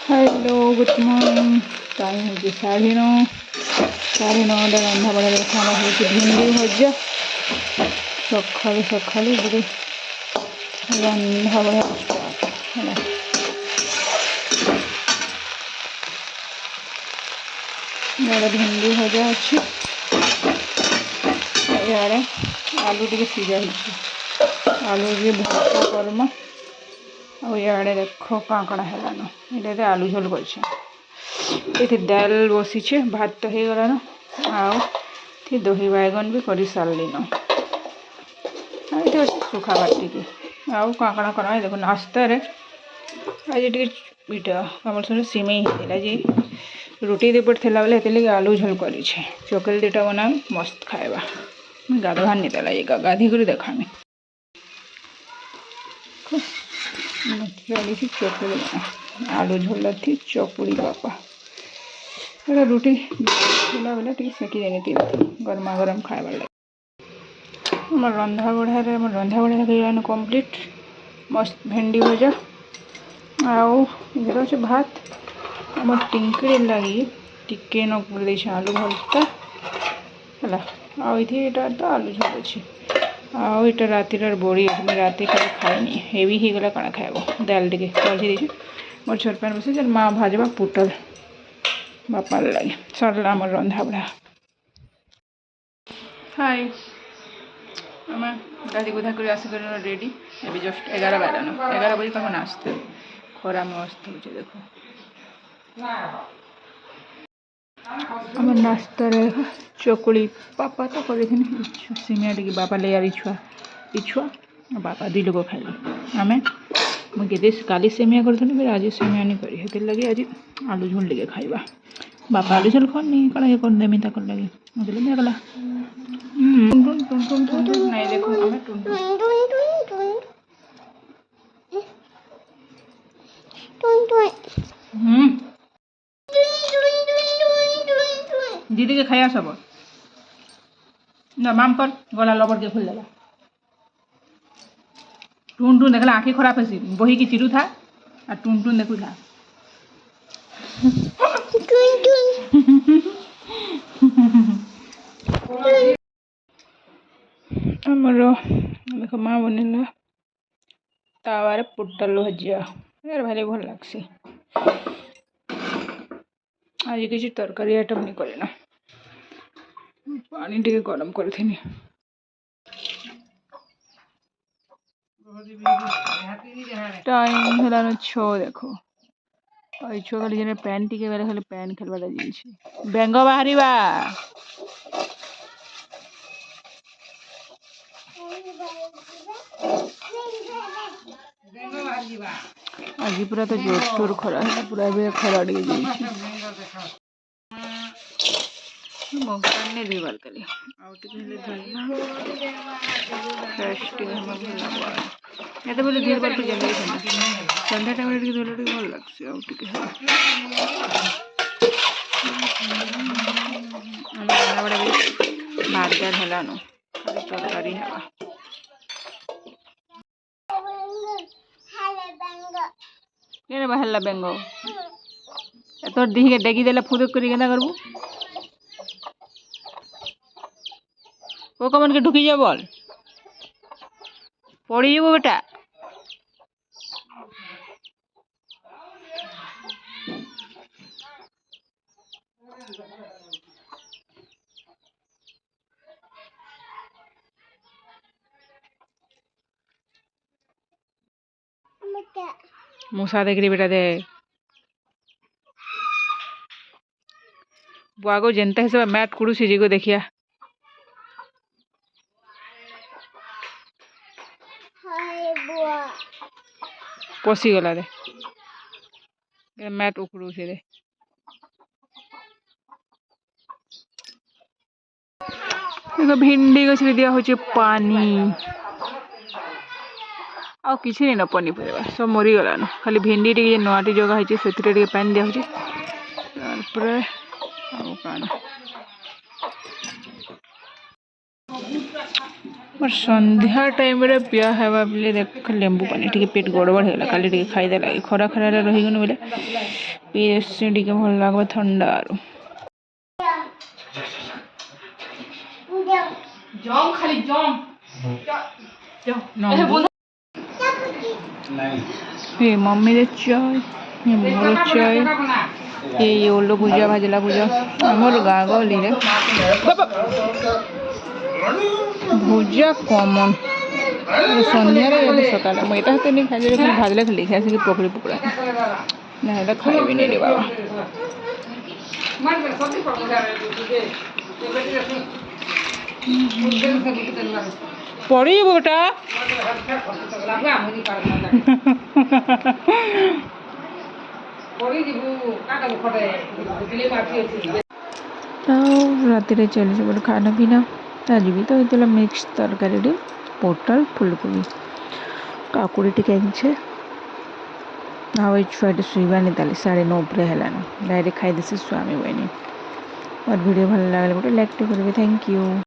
Hello good morning. Time हो 9:30 रंधा बड़ा खाना हो भिंडी भजा सकालू सकालू रंधा बड़ा है भिंडी भजा अच्छी इे आलू टे सीझा आलू टे भर्ता करमा आड़े देख काकड़ा हेलान ये आलू झोल कर दाल बसीचे भात तो हो गलान आउ दही बैगन भी कर सारे सुखा बाटी आउ काकड़ा कर देख नास्ता आज टे कमल सिमेई होता जी रुटी दुपट थी बेले आलू झोल कर चकल दुटा बना मस्त खावा गाधवार नहीं देला गाधी कर देखा चकुड़ी आलू झोल थी चकुड़ी बापा रुटी बेले टे सेकी देनी तेल गरमा गरम खाइबार लगे मोर रंधा बढ़िया कम्प्लीट मस्त भेंडी भजा आउ अच्छे भात आम टिंकड़ी लगी टिके न आलू भर्ता है आईटा तो आलू झोल अच्छे आईटा रातिर बड़ी रात खाएनी हेवी हो गला कण खाइब दाल टे भाजी दे मोर छोट पैन बस माँ भाजवा पुटल बापार लगे सरला मोर रंधा बड़ा। हाय आम गाधी गुधा कर आसिक रेडी अभी जस्ट 11 बाजान 11 बजे कम नाचते खरा मस्त हो देखो आम नाश्ता चकुड़ी पापा तो कर सिमिया टे बापा ले यार इछुआ बापा दुई लोग खाइले आम मुझे काली सेमिया करी फिर आज सेमिया नहीं करी लगे आज आलू झोल लगे खाइबा बापा आलू झोल खानी कड़ा कर देमी तक लगे मुझे गला नहीं देखो दीदी के खाया सब ना माम कर गला लबर के खुल देगा टून टून देखला आँखें खराब है बही की चिरू था और टून टून देखू था आमर देख माँ बनला तावारे पुटल भजिया यार भारी भल लगसी आज किसी तरकारी आइटम नहीं करेना पानी टे गरम कर टाइम है 6 देखो छुआ खाली जन पैन टिके बेले खाली पैन खेलवा जाइए बेंग बाहर आज पूरा तो जोर शोर खरा है पूरा भी खरा टे मकान नहीं दीवार कली ये बोले धीरे बार जल्दी सन्ध्या टाइम धोले भल लगसे बड़ा भात दाल हेलान तरकारी हवा क्या बाहर बेंग तोर दी के डेगी देला फुदक कर करबू कमन के ढुकी जा बोल पड़ी जाब बेटा मूसा देख रही बेटा दे बुआ को जनता हिसाब मैट कुड़ू सीजी को देखिया पशि गला दे मैट उखड़ू से दे देखो भिंडी गछ दिया हो पानी आ किसी नहीं न पनीपरिया सब मरीगलान खाली भिंडी टे नुआटी जगह है से पानी दिया मोर संध्या टाइम रे पिया हेबा बेले देख लेंबू पानी टिके पेट गड़बड़ होला काली टिके खाइदे लागे खरा खरा रे रही गन बेले पीएससी टिके भल लागबा ठंडा आरो जम खाली जम ये मम्मी दे चाय ये मोर चाय ये ओलो भुजा भाजला भुजा मोर गाँ गली रे भुजा कॉमन सन्ध्या सकाल मुझे हाथ नहीं खाई भाजले खाली खाई आसिक पकड़ी पकड़ा ना खाइबी नहीं रे बाबा पड़ी बेटा राति चली सब खाना पीना आज भी तो होता मिक्स तरकारी पोटल फुलकोबी काकुड़ी टिके छुआटे शुवानी ताली 9:30 है डायरेक्ट खाई देसी स्वामी बहनी और वीडियो भल लगे गोटे लाइक करेंगे थैंक यू।